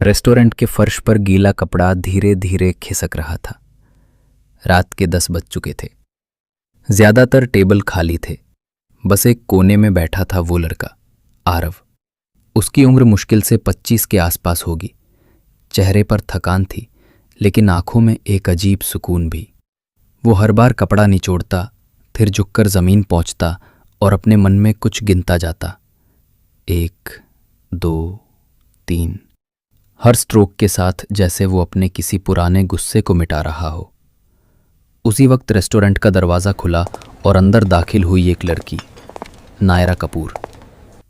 Restaurant के फर्श पर गीला कपड़ा धीरे धीरे खिसक रहा था। रात के 10 बज चुके थे। ज्यादातर टेबल खाली थे। बस एक कोने में बैठा था वो लड़का, आरव। उसकी उम्र मुश्किल से 25 के आसपास होगी। चेहरे पर थकान थी, लेकिन आंखों में एक अजीब सुकून भी। वो हर बार कपड़ा निचोड़ता, फिर झुककर जमीन पहुंचता और अपने मन में कुछ गिनता जाता। 1, 2, 3। हर स्ट्रोक के साथ जैसे वो अपने किसी पुराने गुस्से को मिटा रहा हो। उसी वक्त रेस्टोरेंट का दरवाज़ा खुला और अंदर दाखिल हुई एक लड़की, नायरा कपूर।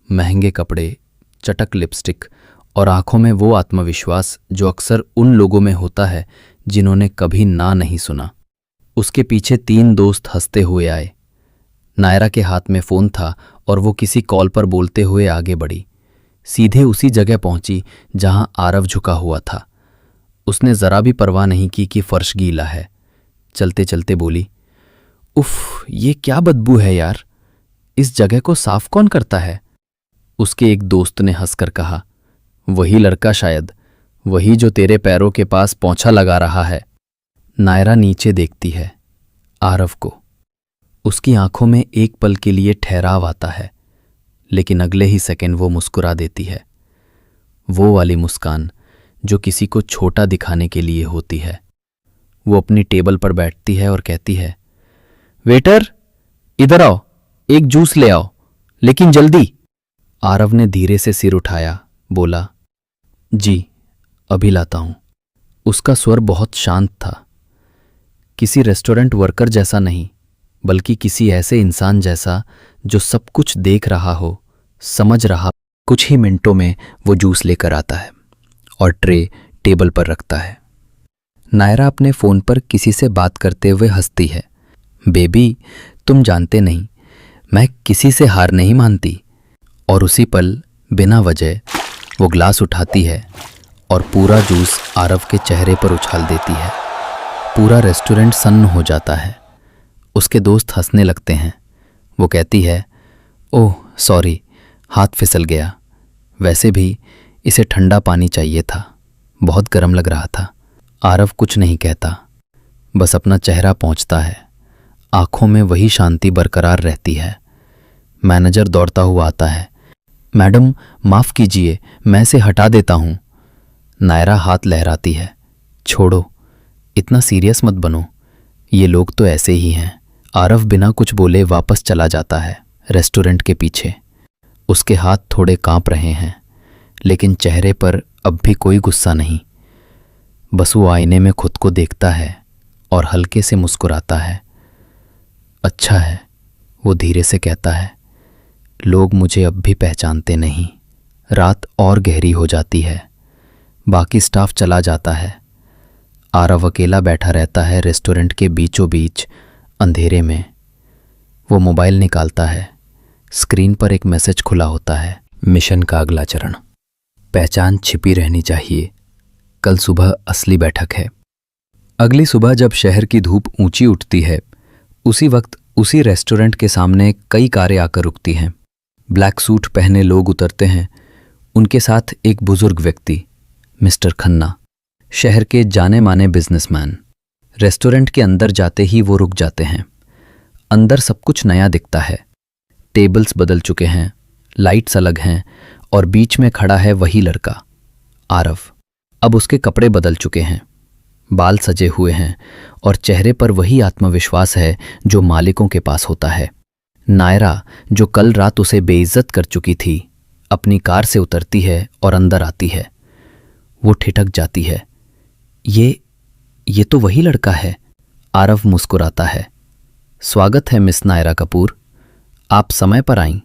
महंगे कपड़े, चटक लिपस्टिक और आंखों में वो आत्मविश्वास जो अक्सर उन लोगों में होता है जिन्होंने कभी ना नहीं सुना। उसके पीछे 3 दोस्त हंसते हुए आए। नायरा के हाथ में फ़ोन था और वो किसी कॉल पर बोलते हुए आगे बढ़ी। सीधे उसी जगह पहुंची जहां आरव झुका हुआ था। उसने जरा भी परवाह नहीं की कि फर्श गीला है। चलते चलते बोली, उफ, ये क्या बदबू है यार, इस जगह को साफ कौन करता है? उसके एक दोस्त ने हंसकर कहा, वही लड़का शायद, वही जो तेरे पैरों के पास पोंछा लगा रहा है। नायरा नीचे देखती है, आरव को। उसकी आंखों में एक पल के लिए ठहराव आता है, लेकिन अगले ही सेकंड वो मुस्कुरा देती है। वो वाली मुस्कान जो किसी को छोटा दिखाने के लिए होती है। वो अपनी टेबल पर बैठती है और कहती है, वेटर, इधर आओ, एक जूस ले आओ, लेकिन जल्दी। आरव ने धीरे से सिर उठाया, बोला, जी, अभी लाता हूं। उसका स्वर बहुत शांत था, किसी रेस्टोरेंट वर्कर जैसा नहीं, बल्कि किसी ऐसे इंसान जैसा जो सब कुछ देख रहा हो, समझ रहा। कुछ ही मिनटों में वो जूस लेकर आता है और ट्रे टेबल पर रखता है। नायरा अपने फ़ोन पर किसी से बात करते हुए हंसती है। बेबी, तुम जानते नहीं, मैं किसी से हार नहीं मानती। और उसी पल बिना वजह वो ग्लास उठाती है और पूरा जूस आरव के चेहरे पर उछाल देती है। पूरा रेस्टोरेंट सन्न हो जाता है। उसके दोस्त हंसने लगते हैं। वो कहती है, ओह सॉरी, हाथ फिसल गया। वैसे भी इसे ठंडा पानी चाहिए था, बहुत गर्म लग रहा था। आरव कुछ नहीं कहता, बस अपना चेहरा पोंछता है। आंखों में वही शांति बरकरार रहती है। मैनेजर दौड़ता हुआ आता है, मैडम माफ़ कीजिए, मैं इसे हटा देता हूँ। नायरा हाथ लहराती है, छोड़ो, इतना सीरियस मत बनो, ये लोग तो ऐसे ही हैं। आरव बिना कुछ बोले वापस चला जाता है रेस्टोरेंट के पीछे। उसके हाथ थोड़े कांप रहे हैं, लेकिन चेहरे पर अब भी कोई गुस्सा नहीं। बस वो आईने में खुद को देखता है और हल्के से मुस्कुराता है। अच्छा है, वो धीरे से कहता है, लोग मुझे अब भी पहचानते नहीं। रात और गहरी हो जाती है। बाकी स्टाफ चला जाता है। आरव अकेला बैठा रहता है रेस्टोरेंट के बीचों बीच अंधेरे में। वो मोबाइल निकालता है। स्क्रीन पर एक मैसेज खुला होता है, मिशन का अगला चरण, पहचान छिपी रहनी चाहिए, कल सुबह असली बैठक है। अगली सुबह जब शहर की धूप ऊंची उठती है, उसी वक्त उसी रेस्टोरेंट के सामने कई कारें आकर रुकती हैं। ब्लैक सूट पहने लोग उतरते हैं। उनके साथ एक बुजुर्ग व्यक्ति, मिस्टर खन्ना, शहर के जाने माने बिजनेसमैन। रेस्टोरेंट के अंदर जाते ही वो रुक जाते हैं। अंदर सब कुछ नया दिखता है। टेबल्स बदल चुके हैं, लाइट्स अलग हैं और बीच में खड़ा है वही लड़का, आरव। अब उसके कपड़े बदल चुके हैं, बाल सजे हुए हैं और चेहरे पर वही आत्मविश्वास है जो मालिकों के पास होता है। नायरा, जो कल रात उसे बेइज्जत कर चुकी थी, अपनी कार से उतरती है और अंदर आती है। वो ठिठक जाती है। ये तो वही लड़का है। आरव मुस्कुराता है। स्वागत है मिस नायरा कपूर, आप समय पर आईं।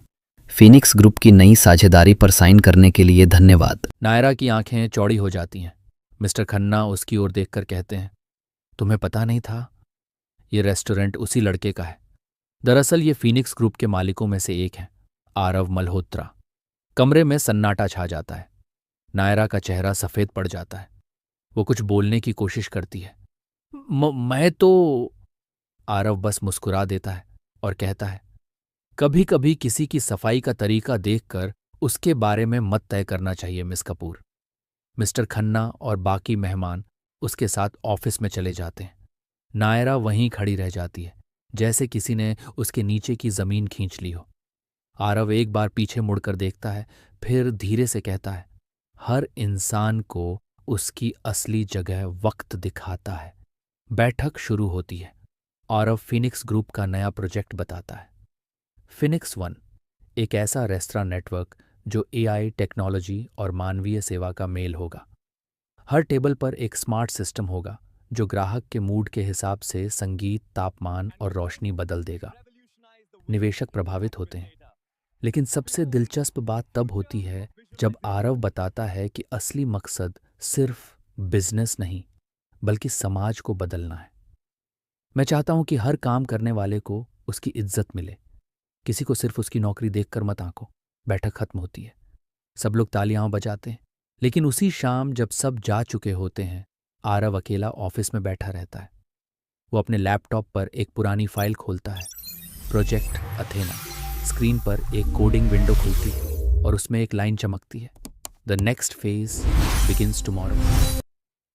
फीनिक्स ग्रुप की नई साझेदारी पर साइन करने के लिए धन्यवाद। नायरा की आंखें चौड़ी हो जाती हैं। मिस्टर खन्ना उसकी ओर देखकर कहते हैं, तुम्हें पता नहीं था? ये रेस्टोरेंट उसी लड़के का है। दरअसल ये फीनिक्स ग्रुप के मालिकों में से एक है, आरव मल्होत्रा। कमरे में सन्नाटा छा जाता है। नायरा का चेहरा सफेद पड़ जाता है। वो कुछ बोलने की कोशिश करती है। मैं तो। आरव बस मुस्कुरा देता है और कहता है, कभी कभी किसी की सफाई का तरीका देखकर उसके बारे में मत तय करना चाहिए मिस कपूर। मिस्टर खन्ना और बाकी मेहमान उसके साथ ऑफिस में चले जाते हैं। नायरा वहीं खड़ी रह जाती है, जैसे किसी ने उसके नीचे की जमीन खींच ली हो। आरव एक बार पीछे मुड़कर देखता है, फिर धीरे से कहता है, हर इंसान को उसकी असली जगह वक्त दिखाता है। बैठक शुरू होती है। आरव फिनिक्स ग्रुप का नया प्रोजेक्ट बताता है। फिनिक्स वन एक ऐसा रेस्तरां नेटवर्क जो एआई टेक्नोलॉजी और मानवीय सेवा का मेल होगा। हर टेबल पर एक स्मार्ट सिस्टम होगा जो ग्राहक के मूड के हिसाब से संगीत, तापमान और रोशनी बदल देगा। निवेशक प्रभावित होते हैं, लेकिन सबसे दिलचस्प बात तब होती है जब आरव बताता है कि असली मकसद सिर्फ बिजनेस नहीं, बल्कि समाज को बदलना है। मैं चाहता हूं कि हर काम करने वाले को उसकी इज्जत मिले, किसी को सिर्फ उसकी नौकरी देखकर मत आंको। बैठक खत्म होती है, सब लोग तालियां बजाते हैं, लेकिन उसी शाम जब सब जा चुके होते हैं, आरव अकेला ऑफिस में बैठा रहता है। वो अपने लैपटॉप पर एक पुरानी फाइल खोलता है, प्रोजेक्ट अथेना। स्क्रीन पर एक कोडिंग विंडो खुलती है और उसमें एक लाइन चमकती है, the next phase begins tomorrow.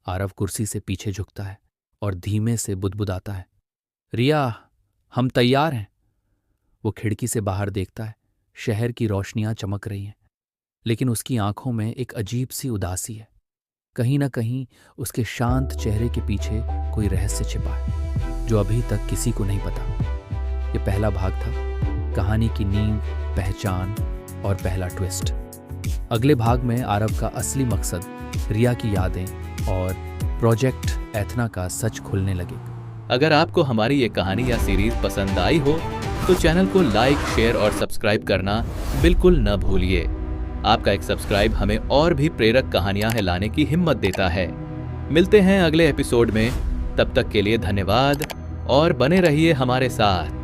Aarav कुर्सी से पीछे झुकता है और धीमे से बुदबुदाता है, रिया, हम तैयार हैं। वो खिड़की से बाहर देखता है, शहर की रोशनियां चमक रही हैं, लेकिन उसकी आंखों में एक अजीब सी उदासी है। कहीं ना कहीं उसके शांत चेहरे के पीछे कोई रहस्य छिपा है जो अभी तक किसी को नहीं पता। ये पहला भाग था, कहानी की नींव, पहचान और पहला ट्विस्ट। अगले भाग में आरव का असली मकसद, रिया की यादें और प्रोजेक्ट एथना का सच खुलने लगे। अगर आपको हमारी ये कहानी या सीरीज पसंद आई हो तो चैनल को लाइक, शेयर और सब्सक्राइब करना बिल्कुल न भूलिए। आपका एक सब्सक्राइब हमें और भी प्रेरक कहानियां लाने की हिम्मत देता है। मिलते हैं अगले एपिसोड में, तब तक के लिए धन्यवाद और बने रहिए हमारे साथ।